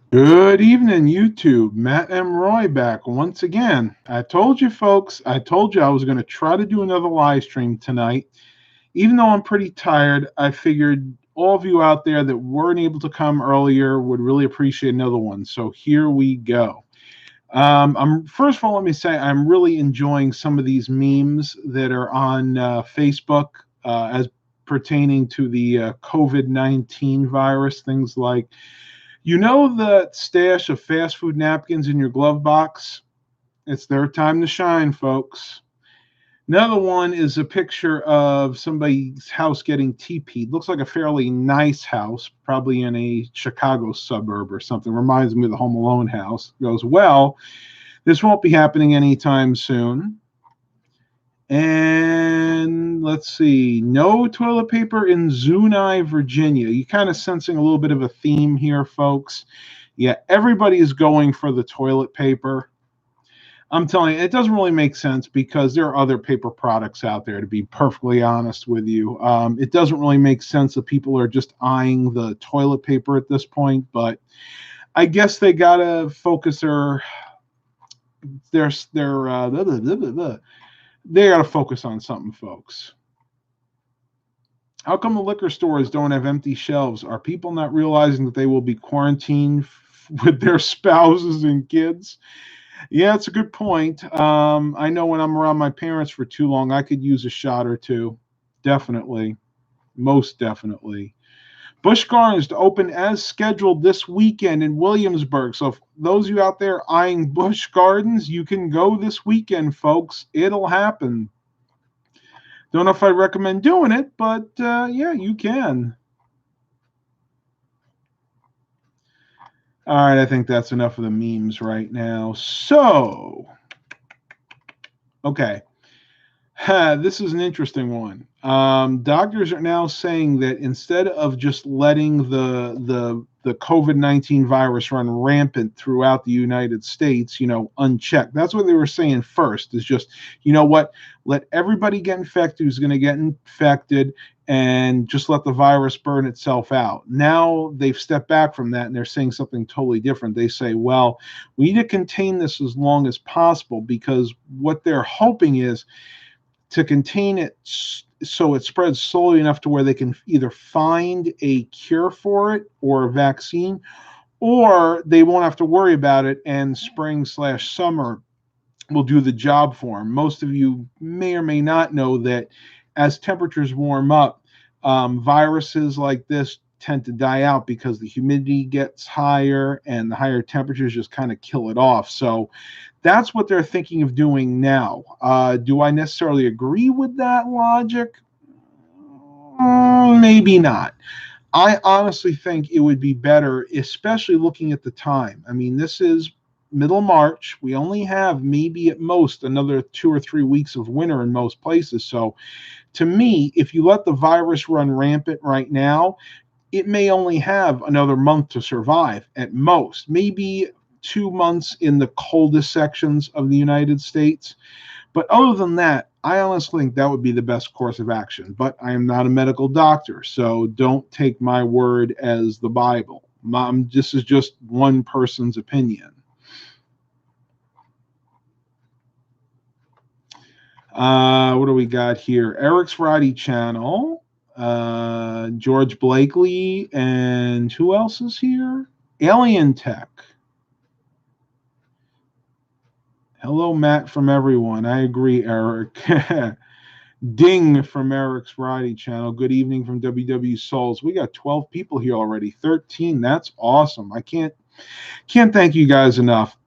Good evening, YouTube. Matt M. Roy back once again. I told you, folks, I told you I was going to try to do another live stream tonight. Even though I'm pretty tired, I figured all of you out there that weren't able to come earlier would really appreciate another one. So here we go. I'm first of all, let me say I'm really enjoying some of these memes that are on Facebook as pertaining to the COVID-19 virus. Things like, you know, the stash of fast food napkins in your glove box? It's their time to shine, folks. Another one is a picture of somebody's house getting TP'd. Looks like a fairly nice house, probably in a Chicago suburb or something. Reminds me of the Home Alone house. Goes, well, this won't be happening anytime soon. And let's see, no toilet paper in Zuni, Virginia. You kind of sensing a little bit of a theme here, folks. Yeah, everybody is going for the toilet paper. I'm telling you, it doesn't really make sense because there are other paper products out there, to be perfectly honest with you. It doesn't really make sense that people are just eyeing the toilet paper at this point, but I guess they got to focus they got to focus on something, folks. How come the liquor stores don't have empty shelves? Are people not realizing that they will be quarantined with their spouses and kids? Yeah, it's a good point. I know when I'm around my parents for too long, I could use a shot or two. Definitely. Most definitely. Busch Gardens to open as scheduled this weekend in Williamsburg. So, if those of you out there eyeing Busch Gardens, you can go this weekend, folks. It'll happen. Don't know if I recommend doing it, but yeah, you can. All right, I think that's enough of the memes right now. So, okay. This is an interesting one. Doctors are now saying that instead of just letting the COVID-19 virus run rampant throughout the United States, unchecked. That's what they were saying first. Is just, you know what? Let everybody get infected who's going to get infected, and just let the virus burn itself out. Now they've stepped back from that and they're saying something totally different. They say, well, we need to contain this as long as possible because what they're hoping is to contain it so it spreads slowly enough to where they can either find a cure for it or a vaccine, or they won't have to worry about it, and spring/summer will do the job for them. Most of you may or may not know that as temperatures warm up, viruses like this tend to die out because the humidity gets higher and the higher temperatures just kind of kill it off. So that's what they're thinking of doing now. Do I necessarily agree with that logic? Maybe not. I honestly think it would be better, especially looking at the time. I mean, this is middle March. We only have maybe at most another 2 or 3 weeks of winter in most places. So, to me, if you let the virus run rampant right now, it may only have another month to survive at most, maybe 2 months in the coldest sections of the United States. But other than that, I honestly think that would be the best course of action. But I am not a medical doctor, so don't take my word as the Bible. This is just one person's opinion. What do we got here? Eric's Variety Channel, George Blakely, and who else is here? Alien Tech. Hello, Matt from everyone. I agree, Eric. Ding from Eric's Variety Channel. Good evening from WW Souls. We got 12 people here already. 13. That's awesome. I can't thank you guys enough.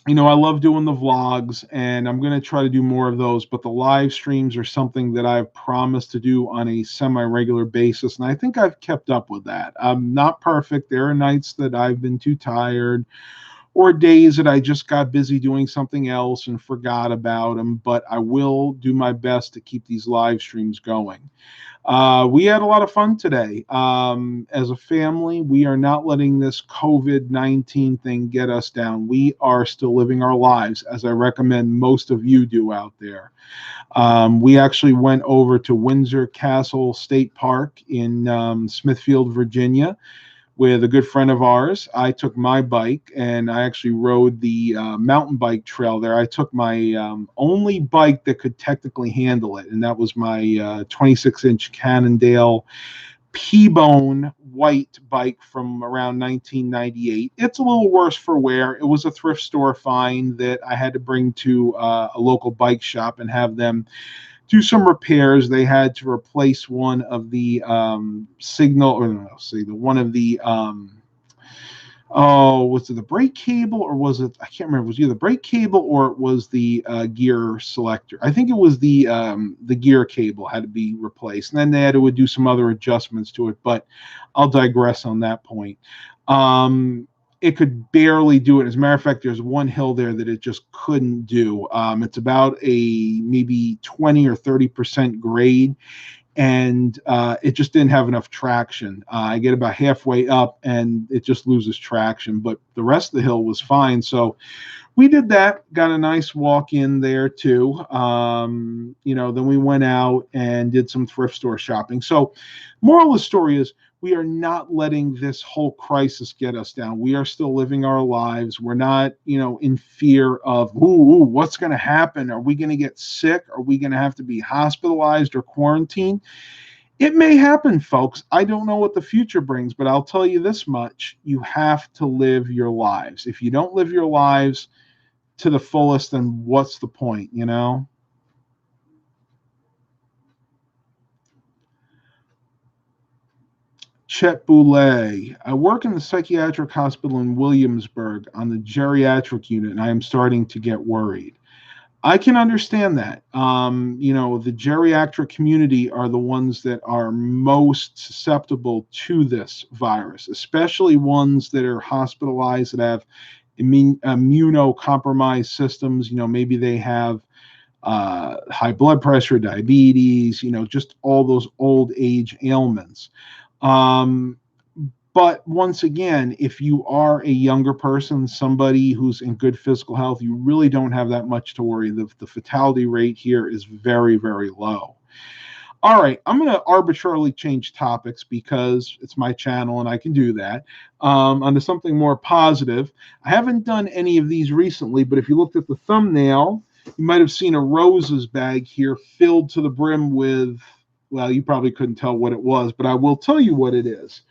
I love doing the vlogs, and I'm going to try to do more of those, but the live streams are something that I've promised to do on a semi-regular basis, and I think I've kept up with that. I'm not perfect. There are nights that I've been too tired, or days that I just got busy doing something else and forgot about them, but I will do my best to keep these live streams going. We had a lot of fun today. As a family, we are not letting this COVID-19 thing get us down. We are still living our lives, as I recommend most of you do out there. We actually went over to Windsor Castle State Park in Smithfield, Virginia. with a good friend of ours. I took my bike and I actually rode the mountain bike trail there. I took my only bike that could technically handle it, and that was my 26-inch Cannondale P-Bone white bike from around 1998. It's a little worse for wear. It was a thrift store find that I had to bring to a local bike shop and have them do some repairs. They had to replace one of the one of the was it the brake cable, or was it, I can't remember, it was either the brake cable or it was the gear selector. I think it was the gear cable had to be replaced, and then they had to do some other adjustments to it, but I'll digress on that point. It could barely do it. As a matter of fact, there's one hill there that it just couldn't do. It's about a maybe 20 or 30% grade, and it just didn't have enough traction. I get about halfway up and it just loses traction, but the rest of the hill was fine. So we did that, got a nice walk in there too. Then we went out and did some thrift store shopping. So moral of the story is, we are not letting this whole crisis get us down. We are still living our lives. We're not, in fear of, what's going to happen? Are we going to get sick? Are we going to have to be hospitalized or quarantined? It may happen, folks. I don't know what the future brings, but I'll tell you this much. You have to live your lives. If you don't live your lives to the fullest, then what's the point, Chet Boulay. I work in the psychiatric hospital in Williamsburg on the geriatric unit, and I am starting to get worried. I can understand that. The geriatric community are the ones that are most susceptible to this virus, especially ones that are hospitalized, that have immunocompromised systems. Maybe they have high blood pressure, diabetes, just all those old age ailments. But once again, if you are a younger person, somebody who's in good physical health, you really don't have that much to worry. The fatality rate here is very, very low. All right, I'm going to arbitrarily change topics because it's my channel and I can do that, onto something more positive. I haven't done any of these recently, but if you looked at the thumbnail, you might have seen a roses bag here filled to the brim with, well, you probably couldn't tell what it was, but I will tell you what it is.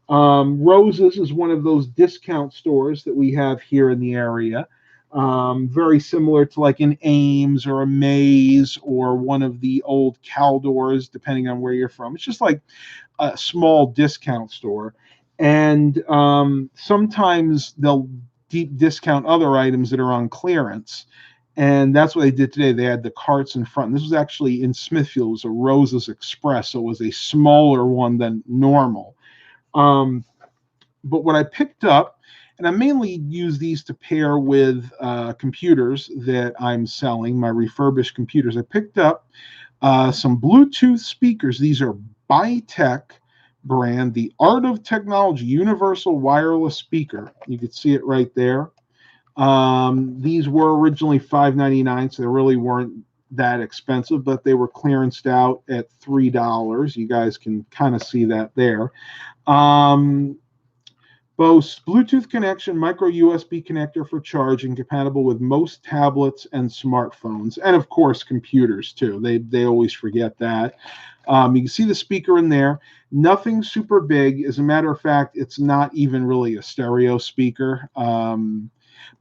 Roses is one of those discount stores that we have here in the area. Very similar to like an Ames or a Maze or one of the old Caldors, depending on where you're from. It's just like a small discount store. And sometimes they'll deep discount other items that are on clearance. And that's what they did today. They had the carts in front. And this was actually in Smithfield. It was a Roses Express, so it was a smaller one than normal. But what I picked up, and I mainly use these to pair with computers that I'm selling, my refurbished computers. I picked up some Bluetooth speakers. These are Bytech brand, the Art of Technology Universal Wireless Speaker. You can see it right there. These were originally $5.99, so they really weren't that expensive, but they were clearanced out at $3. You guys can kind of see that there. Boasts Bluetooth connection, micro USB connector for charging, compatible with most tablets and smartphones, and of course computers too. They always forget that. You can see the speaker in there. Nothing super big. As a matter of fact, it's not even really a stereo speaker.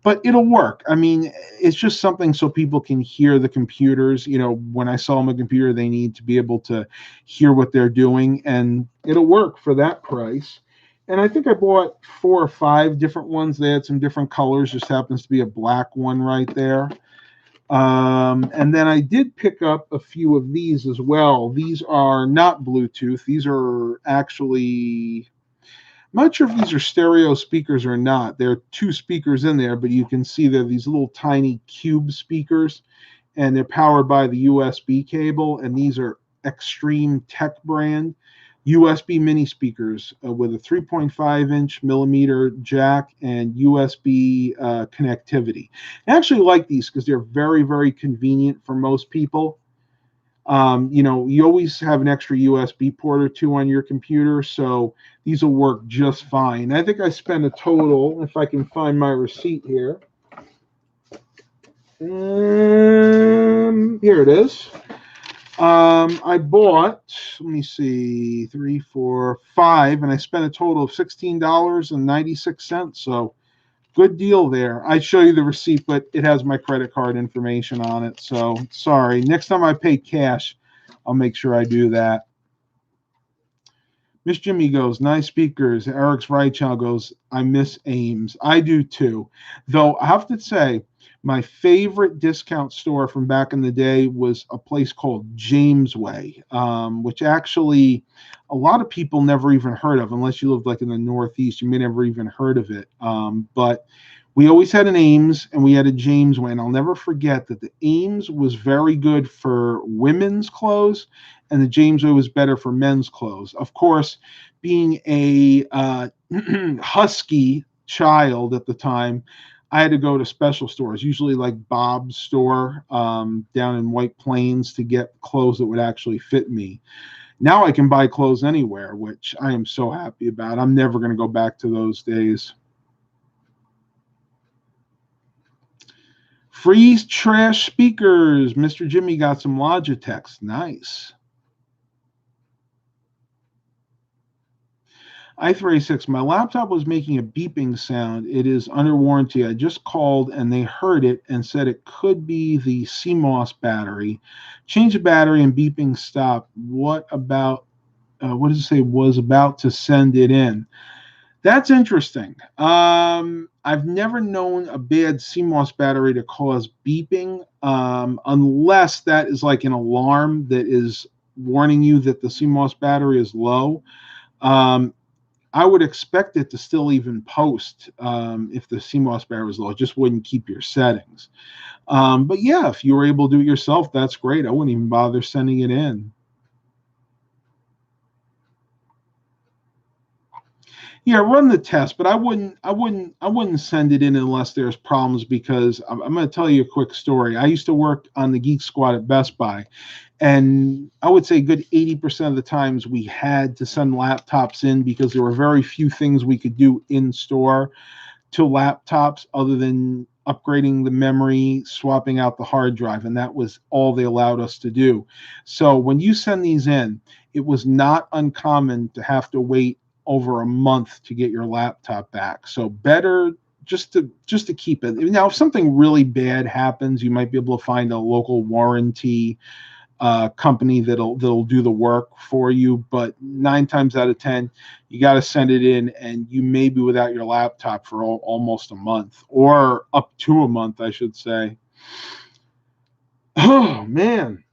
But it'll work. I mean, it's just something so people can hear the computers. When I sell them a computer, they need to be able to hear what they're doing, and it'll work for that price. And I think I bought 4 or 5 different ones. They had some different colors. Just happens to be a black one right there. And then I did pick up a few of these as well. These are not Bluetooth. These are actually, I'm not sure if these are stereo speakers or not. There are 2 speakers in there, but you can see they're these little tiny cube speakers, and they're powered by the USB cable. And these are Extreme Tech brand USB mini speakers with a 3.5 millimeter jack and USB connectivity. I actually like these because they're very, very convenient for most people. You always have an extra USB port or two on your computer, so these will work just fine. I think I spent a total, if I can find my receipt here. Here it is. I bought, let me see, 3, 4, 5, and I spent a total of $16.96. So good deal there. I'd show you the receipt, but it has my credit card information on it. So sorry. Next time I pay cash, I'll make sure I do that. Miss Jimmy goes, nice speakers. Eric's right child goes, I miss Ames. I do too. Though I have to say, my favorite discount store from back in the day was a place called Jamesway, which actually a lot of people never even heard of, unless you lived like in the Northeast. You may never even heard of it. But we always had an Ames and we had a Jamesway. And I'll never forget that the Ames was very good for women's clothes and the Jamesway was better for men's clothes. Of course, being a husky child at the time, I had to go to special stores, usually like Bob's store down in White Plains, to get clothes that would actually fit me. Now I can buy clothes anywhere, which I am so happy about. I'm never going to go back to those days. Free trash speakers. Mr. Jimmy got some Logitechs. Nice. I386, my laptop was making a beeping sound. It is under warranty. I just called and they heard it and said it could be the CMOS battery. Change the battery and beeping stopped. What does it say? Was about to send it in. That's interesting. I've never known a bad CMOS battery to cause beeping, unless that is like an alarm that is warning you that the CMOS battery is low. I would expect it to still even post if the CMOS battery was low. It just wouldn't keep your settings. But yeah, if you were able to do it yourself, that's great. I wouldn't even bother sending it in. Yeah, run the test, but I wouldn't send it in unless there's problems, because I'm going to tell you a quick story. I used to work on the Geek Squad at Best Buy, and I would say a good 80% of the times we had to send laptops in because there were very few things we could do in store to laptops other than upgrading the memory, swapping out the hard drive, and that was all they allowed us to do. So when you send these in, it was not uncommon to have to wait over a month to get your laptop back. So better just to keep it. Now, if something really bad happens, you might be able to find a local warranty company that'll do the work for you. But 9 times out of 10, you got to send it in, and you may be without your laptop for almost a month, or up to a month, I should say. Oh man.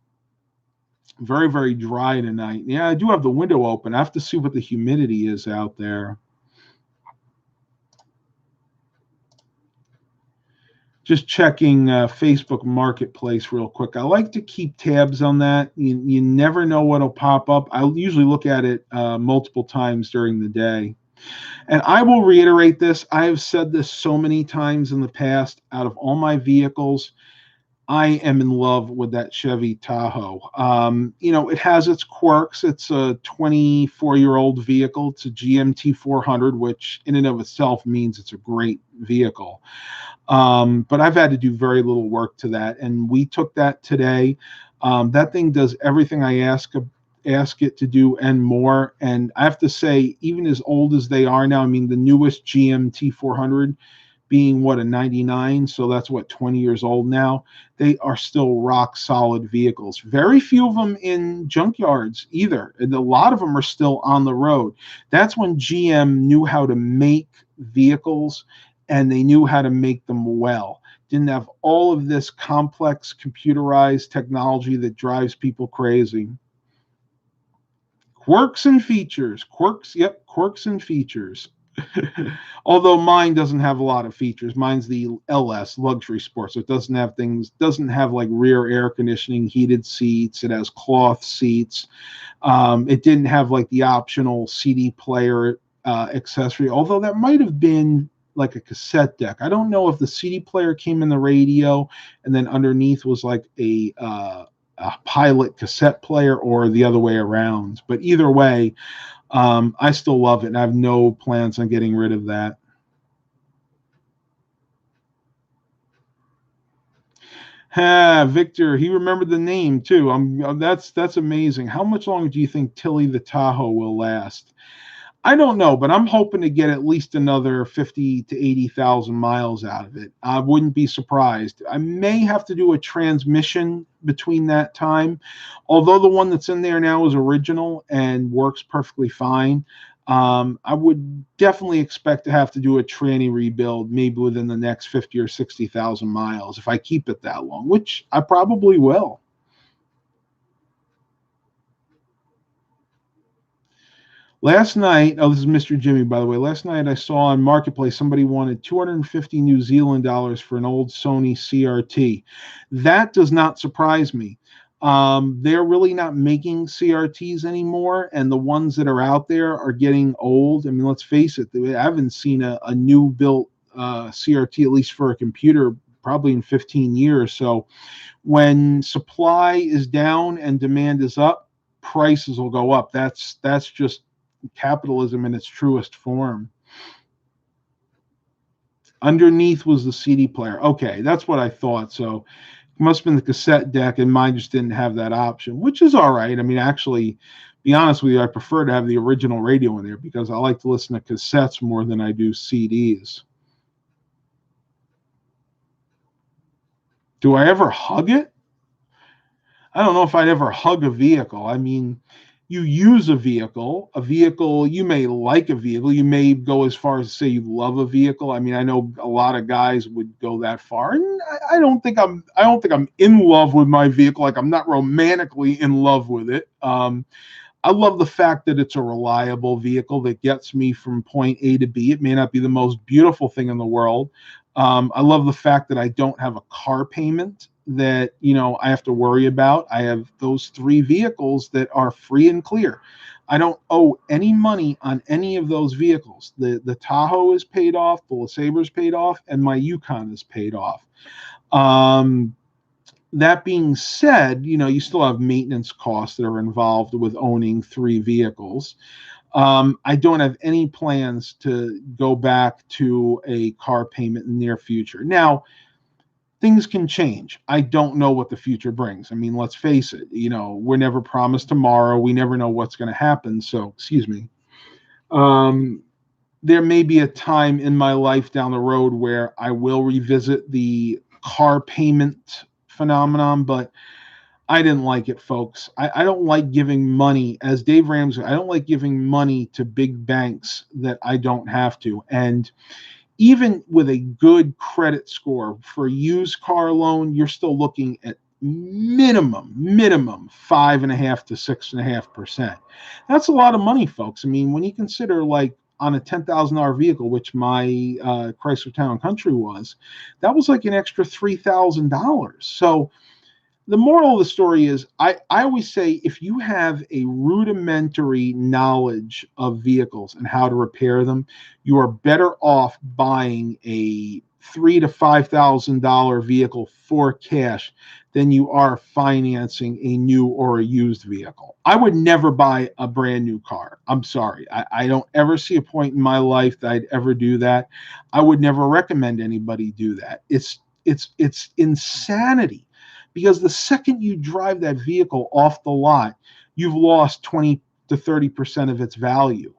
Very, very dry tonight. Yeah, I do have the window open. I have to see what the humidity is out there. Just checking Facebook Marketplace real quick. I like to keep tabs on that. You never know what'll pop up. I usually look at it multiple times during the day. And I will reiterate this. I have said this so many times in the past. Out of all my vehicles, I am in love with that Chevy Tahoe. It has its quirks. It's a 24-year-old vehicle. It's a GMT 400, which in and of itself means it's a great vehicle. But I've had to do very little work to that, and we took that today. That thing does everything I ask it to do and more. And I have to say, even as old as they are now, I mean, the newest GMT 400 being a 99, so that's 20 years old now, they are still rock solid vehicles. Very few of them in junkyards either, and a lot of them are still on the road. That's when GM knew how to make vehicles, and they knew how to make them well. Didn't have all of this complex computerized technology that drives people crazy. Quirks and features. Quirks and features. Although mine doesn't have a lot of features. Mine's the LS, luxury sport, so it doesn't have like rear air conditioning, heated seats. It has cloth seats. It didn't have like the optional CD player accessory, although that might have been like a cassette deck. I don't know if the CD player came in the radio and then underneath was like a a Pilot cassette player or the other way around. But either way, I still love it, and I have no plans on getting rid of that. Victor, he remembered the name too. That's amazing. How much longer do you think Tilly the Tahoe will last? I don't know, but I'm hoping to get at least another 50 to 80,000 miles out of it. I wouldn't be surprised. I may have to do a transmission between that time, although the one that's in there now is original and works perfectly fine. I would definitely expect to have to do a tranny rebuild maybe within the next 50 or 60,000 miles if I keep it that long, which I probably will. Last night, oh, this is Mr. Jimmy, by the way. Last night I saw on Marketplace somebody wanted 250 New Zealand dollars for an old Sony CRT. That does not surprise me. They're really not making CRTs anymore, and the ones that are out there are getting old. I mean, let's face it, I haven't seen a new built CRT, at least for a computer, probably in 15 years. So when supply is down and demand is up, prices will go up. That's just capitalism in its truest form. Underneath was the CD player. Okay, that's what I thought. So it must have been the cassette deck, and mine just didn't have that option, which is all right. I mean, actually, be honest with you, I prefer to have the original radio in there because I like to listen to cassettes more than I do CDs. Do I ever hug it? I don't know if I'd ever hug a vehicle. I mean, you use a vehicle, you may like a vehicle, you may go as far as to say you love a vehicle. I mean, I know a lot of guys would go that far, and I don't think I'm in love with my vehicle. Like, I'm not romantically in love with it. I love the fact that it's a reliable vehicle that gets me from point A to B. It may not be the most beautiful thing in the world. I love the fact that I don't have a car payment that I have to worry about. I have those three vehicles that are free and clear. I don't owe any money on any of those vehicles. The Tahoe is paid off, the LeSabre is paid off, and my Yukon is paid off. That being said, you still have maintenance costs that are involved with owning three vehicles. I don't have any plans to go back to a car payment in the near future. Now, things can change. I don't know what the future brings. I mean, let's face it, we're never promised tomorrow. We never know what's going to happen. So, excuse me. There may be a time in my life down the road where I will revisit the car payment phenomenon, but I didn't like it, folks. I don't like giving money, as Dave Ramsey, I don't like giving money to big banks that I don't have to. And even with a good credit score for a used car loan, you're still looking at minimum 5.5 to 6.5%. That's a lot of money, folks. I mean, when you consider, like, on a $10,000 vehicle, which my Chrysler Town & Country was, that was like an extra $3,000. So the moral of the story is, I always say, if you have a rudimentary knowledge of vehicles and how to repair them, you are better off buying a $3,000 to $5,000 vehicle for cash than you are financing a new or a used vehicle. I would never buy a brand new car. I'm sorry. I don't ever see a point in my life that I'd ever do that. I would never recommend anybody do that. It's insanity. Because the second you drive that vehicle off the lot, you've lost 20 to 30% of its value.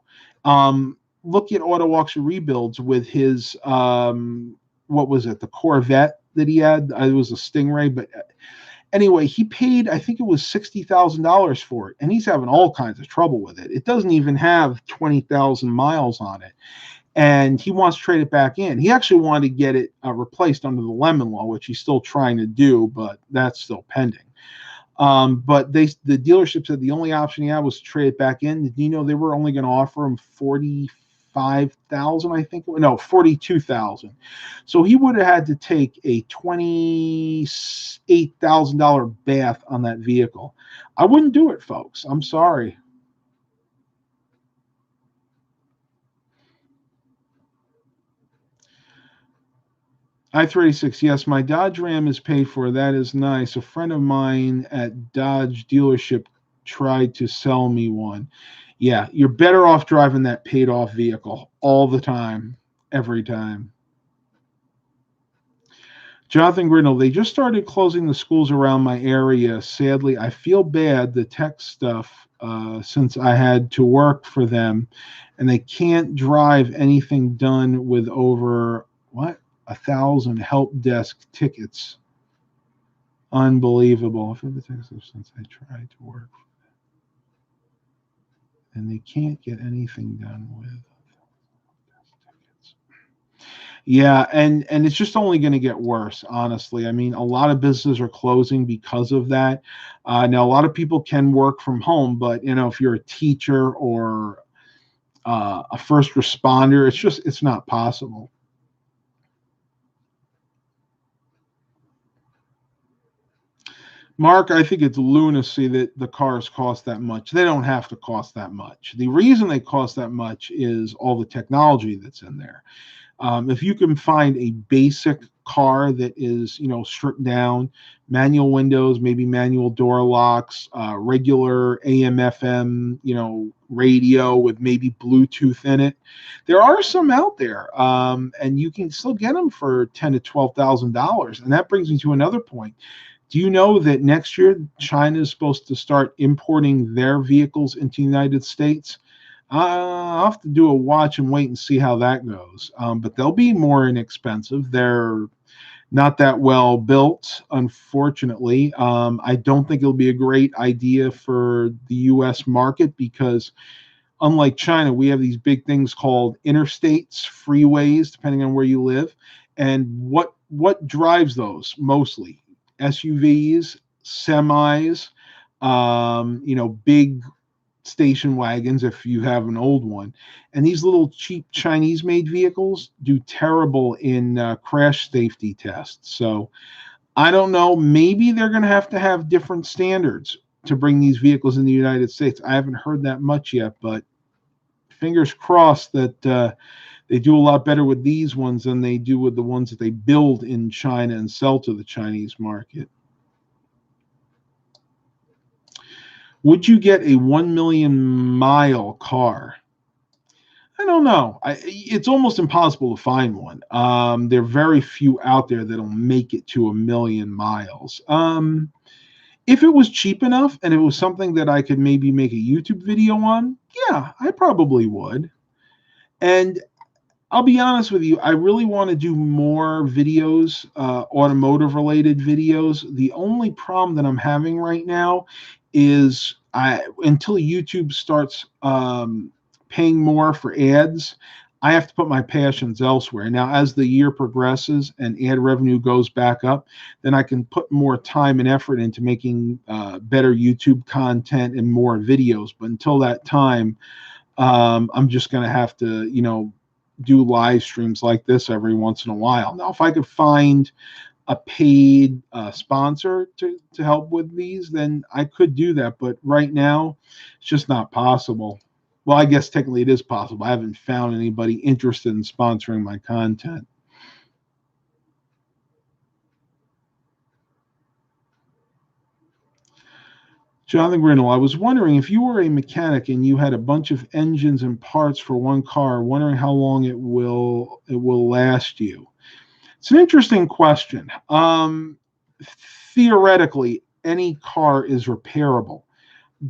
Look at Auto Auction Rebuilds with his, what was it, the Corvette that he had? It was a Stingray, but anyway, he paid, I think it was $60,000 for it, and he's having all kinds of trouble with it. It doesn't even have 20,000 miles on it. And he wants to trade it back in. He actually wanted to get it replaced under the Lemon Law, which he's still trying to do, but that's still pending. But the dealership said the only option he had was to trade it back in. Did you know they were only going to offer him $45,000? I think, no, $42,000. So he would have had to take a $28,000 bath on that vehicle. I wouldn't do it, folks. I'm sorry. I-386, yes, my Dodge Ram is paid for. That is nice. A friend of mine at Dodge dealership tried to sell me one. Yeah, you're better off driving that paid off vehicle all the time, every time. Jonathan Grinnell, they just started closing the schools around my area. Sadly, I feel bad, the tech stuff, since I had to work for them, and they can't drive anything done with over, what, 1,000 help desk tickets. Unbelievable. For the tech stuff since I tried to work, and they can't get anything done with tickets. Yeah, and it's just only going to get worse, honestly. I mean, a lot of businesses are closing because of that. Now, a lot of people can work from home, but if you're a teacher or a first responder, it's not possible. Mark, I think it's lunacy that the cars cost that much. They don't have to cost that much. The reason they cost that much is all the technology that's in there. If you can find a basic car that is, stripped down, manual windows, maybe manual door locks, regular AM, FM, radio with maybe Bluetooth in it, there are some out there, and you can still get them for $10,000 to $12,000. And that brings me to another point. Do you know that next year China is supposed to start importing their vehicles into the United States? I'll have to do a watch and wait and see how that goes. But they'll be more inexpensive. They're not that well built, unfortunately. I don't think it'll be a great idea for the U.S. market because, unlike China, we have these big things called interstates, freeways, depending on where you live. And what drives those mostly? SUVs, semis, big station wagons if you have an old one. And these little cheap Chinese made vehicles do terrible in crash safety tests. So I don't know. Maybe they're going to have different standards to bring these vehicles in the United States. I haven't heard that much yet, but fingers crossed that they do a lot better with these ones than they do with the ones that they build in China and sell to the Chinese market. Would you get a 1 million mile car? I don't know. It's almost impossible to find one. There are very few out there that'll make it to 1 million miles. If it was cheap enough and it was something that I could maybe make a YouTube video on, yeah, I probably would. And I'll be honest with you, I really want to do more videos, automotive related videos. The only problem that I'm having right now is until YouTube starts paying more for ads, I have to put my passions elsewhere. Now, as the year progresses and ad revenue goes back up, then I can put more time and effort into making better YouTube content and more videos. But until that time, I'm just going to have to, do live streams like this every once in a while. Now, if I could find a paid sponsor to help with these, then I could do that. But right now, it's just not possible. Well, I guess technically it is possible. I haven't found anybody interested in sponsoring my content. Jonathan Grinnell, I was wondering if you were a mechanic and you had a bunch of engines and parts for one car, wondering how long it will last you. It's an interesting question. Theoretically, any car is repairable,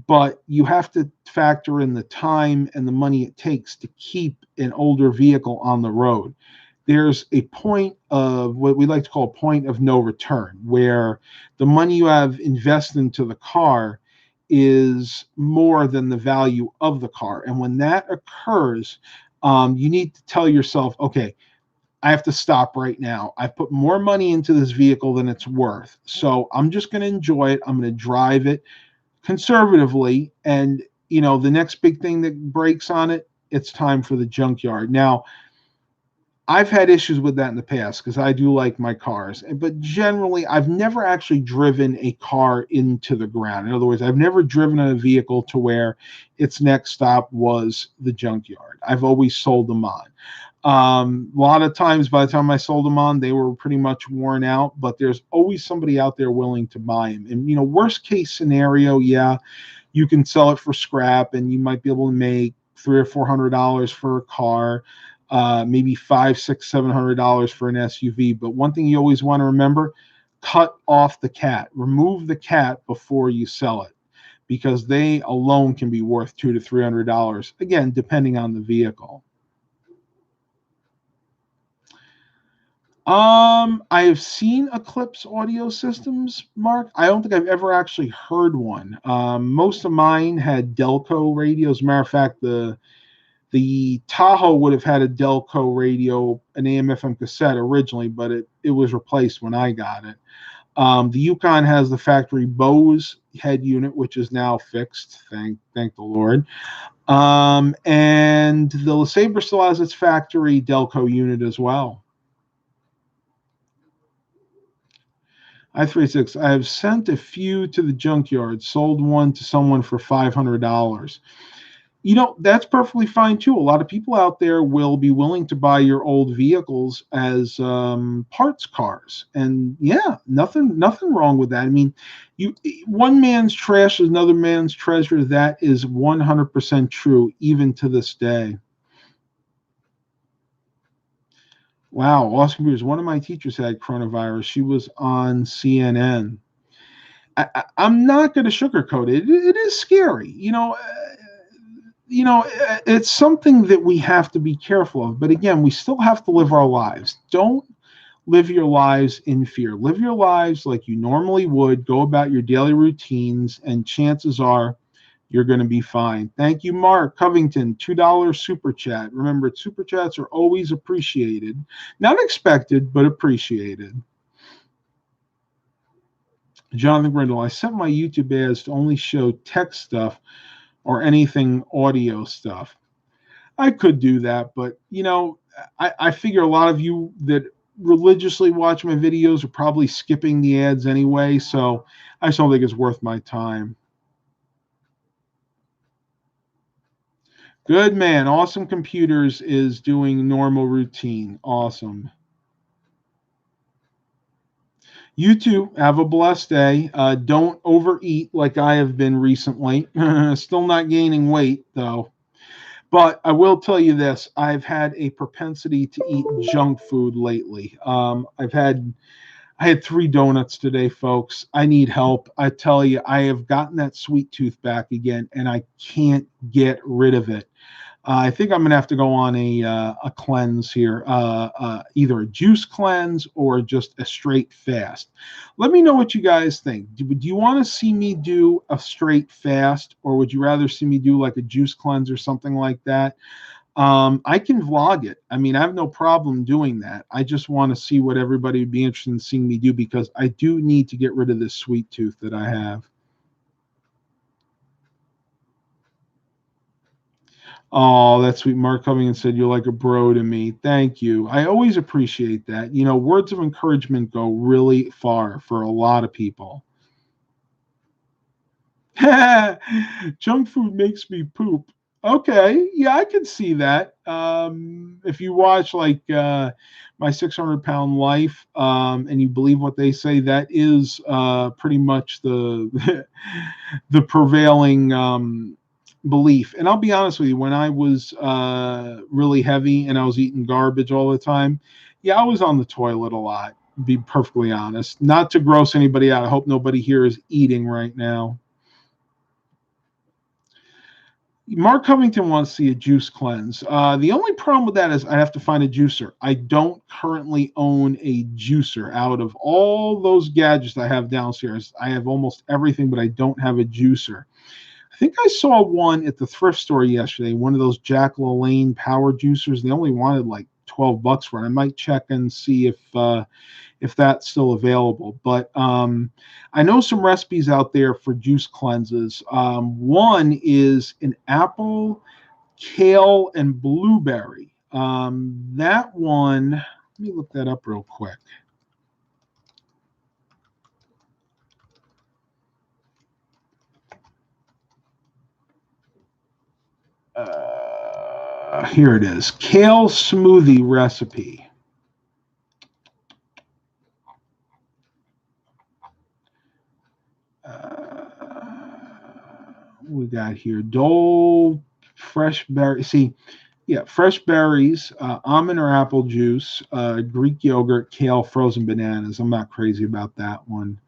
but you have to factor in the time and the money it takes to keep an older vehicle on the road. There's a point of what we like to call a point of no return, where the money you have invested into the car is more than the value of the car. And when that occurs, you need to tell yourself, okay, I have to stop right now. I put more money into this vehicle than it's worth. So I'm just going to enjoy it. I'm going to drive it conservatively. And, the next big thing that breaks on it, it's time for the junkyard. Now, I've had issues with that in the past because I do like my cars, but generally I've never actually driven a car into the ground. In other words, I've never driven a vehicle to where its next stop was the junkyard. I've always sold them on. A lot of times, by the time I sold them on, they were pretty much worn out. But there's always somebody out there willing to buy them. And worst case scenario, yeah, you can sell it for scrap, and you might be able to make $300 or $400 for a car, maybe $500, $600, $700 for an SUV. But one thing you always want to remember: cut off the cat, remove the cat before you sell it, because they alone can be worth $200 to $300. Again, depending on the vehicle. I have seen Eclipse audio systems, Mark. I don't think I've ever actually heard one. Most of mine had Delco radios. Matter of fact, the Tahoe would have had a Delco radio, an AM/FM cassette originally, but it was replaced when I got it. The Yukon has the factory Bose head unit, which is now fixed. Thank the Lord. And the LeSabre still has its factory Delco unit as well. I36. I have sent a few to the junkyard, sold one to someone for $500. That's perfectly fine too. A lot of people out there will be willing to buy your old vehicles as parts cars, and yeah, nothing wrong with that. I mean, one man's trash is another man's treasure. That is 100% true, even to this day. Wow, awesome news. One of my teachers had coronavirus. She was on CNN. I'm not going to sugarcoat it. It is scary. It's something that we have to be careful of. But again, we still have to live our lives. Don't live your lives in fear. Live your lives like you normally would. Go about your daily routines, and chances are you're going to be fine. Thank you, Mark Covington, $2 super chat. Remember, super chats are always appreciated. Not expected, but appreciated. Jonathan Grindle, I set my YouTube ads to only show text stuff or anything audio stuff. I could do that, but I figure a lot of you that religiously watch my videos are probably skipping the ads anyway, so I just don't think it's worth my time. Good man. Awesome Computers is doing normal routine. Awesome. You too. Have a blessed day. Don't overeat like I have been recently. Still not gaining weight, though. But I will tell you this. I've had a propensity to eat junk food lately. I had 3 donuts today, folks. I need help. I tell you, I have gotten that sweet tooth back again, and I can't get rid of it. I think I'm going to have to go on a cleanse here, either a juice cleanse or just a straight fast. Let me know what you guys think. Do you want to see me do a straight fast, or would you rather see me do like a juice cleanse or something like that? I can vlog it. I mean, I have no problem doing that. I just want to see what everybody would be interested in seeing me do, because I do need to get rid of this sweet tooth that I have. Oh, that's sweet. Mark coming and said, "You're like a bro to me." Thank you. I always appreciate that. Words of encouragement go really far for a lot of people. Junk food makes me poop. Okay, yeah, I can see that. If you watch like my 600-pound life, and you believe what they say, that is pretty much the the prevailing belief. And I'll be honest with you, when I was really heavy and I was eating garbage all the time, yeah, I was on the toilet a lot. Be perfectly honest, not to gross anybody out. I hope nobody here is eating right now. Mark Covington wants to see a juice cleanse. The only problem with that is I have to find a juicer. I don't currently own a juicer. Out of all those gadgets I have downstairs, I have almost everything, but I don't have a juicer. I think I saw one at the thrift store yesterday, one of those Jack LaLanne power juicers. They only wanted like $12 for it. I might check and see if that's still available. But I know some recipes out there for juice cleanses. One is an apple, kale, and blueberry. That one, let me look that up real quick. Here it is. Kale smoothie recipe. We got here Dole fresh berry. See, yeah, fresh berries, almond or apple juice, Greek yogurt, kale, frozen bananas. I'm not crazy about that one.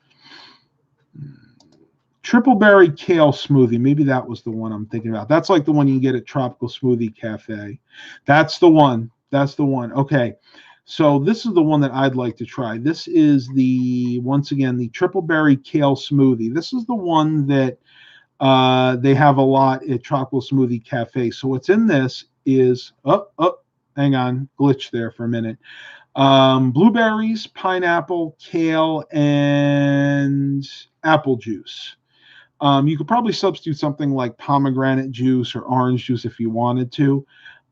Triple berry kale smoothie. Maybe that was the one I'm thinking about. That's like the one you get at Tropical Smoothie Cafe. That's the one. That's the one. Okay. So this is the one that I'd like to try. This is once again, the triple berry kale smoothie. This is the one that they have a lot at Tropical Smoothie Cafe. So what's in this is, hang on, glitch there for a minute. Blueberries, pineapple, kale, and apple juice. You could probably substitute something like pomegranate juice or orange juice if you wanted to.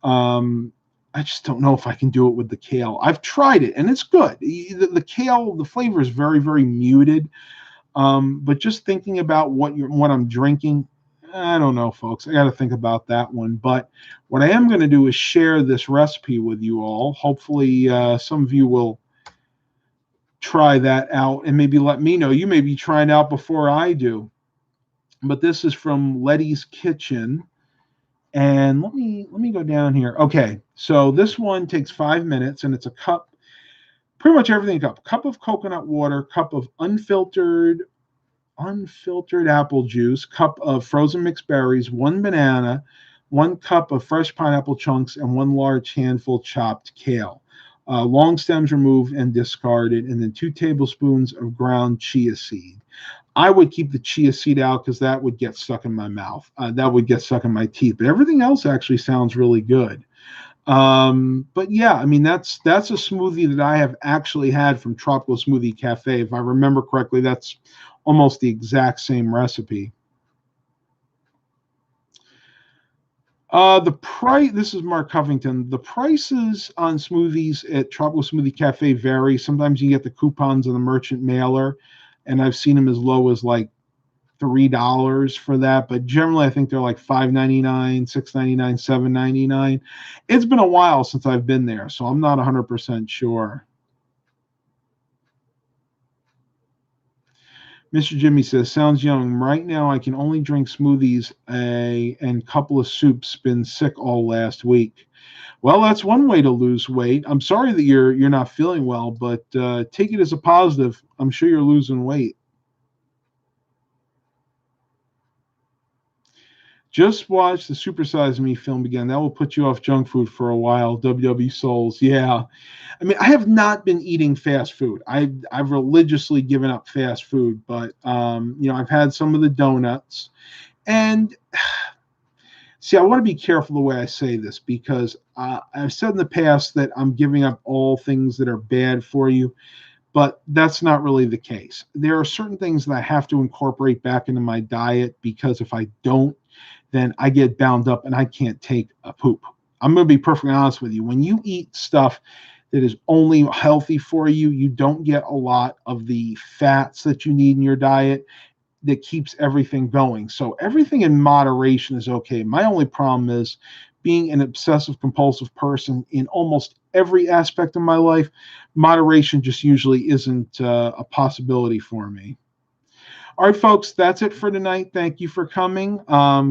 I just don't know if I can do it with the kale. I've tried it, and it's good. The kale, the flavor is very, very muted. But just thinking about what I'm drinking, I don't know, folks. I got to think about that one. But what I am going to do is share this recipe with you all. Hopefully, some of you will try that out and maybe let me know. You may be trying out before I do. But this is from Letty's Kitchen. And let me go down here. Okay, so this one takes 5 minutes, and it's a cup, pretty much everything a cup of coconut water, cup of unfiltered apple juice, cup of frozen mixed berries, 1 banana, 1 cup of fresh pineapple chunks, and 1 large handful chopped kale. Long stems removed and discarded, and then 2 tablespoons of ground chia seed. I would keep the chia seed out because that would get stuck in my mouth. That would get stuck in my teeth. But everything else actually sounds really good. But yeah, I mean, that's a smoothie that I have actually had from Tropical Smoothie Cafe. If I remember correctly, that's almost the exact same recipe. This is Mark Covington. The prices on smoothies at Tropical Smoothie Cafe vary. Sometimes you get the coupons on the merchant mailer, and I've seen them as low as like $3 for that, but generally I think they're like $5.99, $6.99, $7.99. It's been a while since I've been there, so I'm not 100% sure. Mr. Jimmy says, sounds young. Right now I can only drink smoothies and couple of soups. Been sick all last week. Well, that's one way to lose weight. I'm sorry that you're not feeling well, but take it as a positive. I'm sure you're losing weight. Just watch the Super Size Me film again. That will put you off junk food for a while. WW Souls. Yeah. I mean, I have not been eating fast food. I've religiously given up fast food, but I've had some of the donuts. And see, I want to be careful the way I say this because I've said in the past that I'm giving up all things that are bad for you, but that's not really the case. There are certain things that I have to incorporate back into my diet because if I don't, then I get bound up and I can't take a poop. I'm going to be perfectly honest with you. When you eat stuff that is only healthy for you, you don't get a lot of the fats that you need in your diet that keeps everything going. So everything in moderation is okay. My only problem is being an obsessive compulsive person in almost every aspect of my life. Moderation just usually isn't a possibility for me. All right, folks, that's it for tonight. Thank you for coming.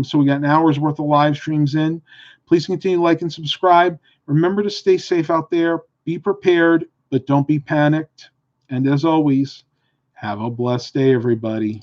So we got an hour's worth of live streams in. Please continue to like and subscribe. Remember to stay safe out there. Be prepared, but don't be panicked. And as always, have a blessed day, everybody.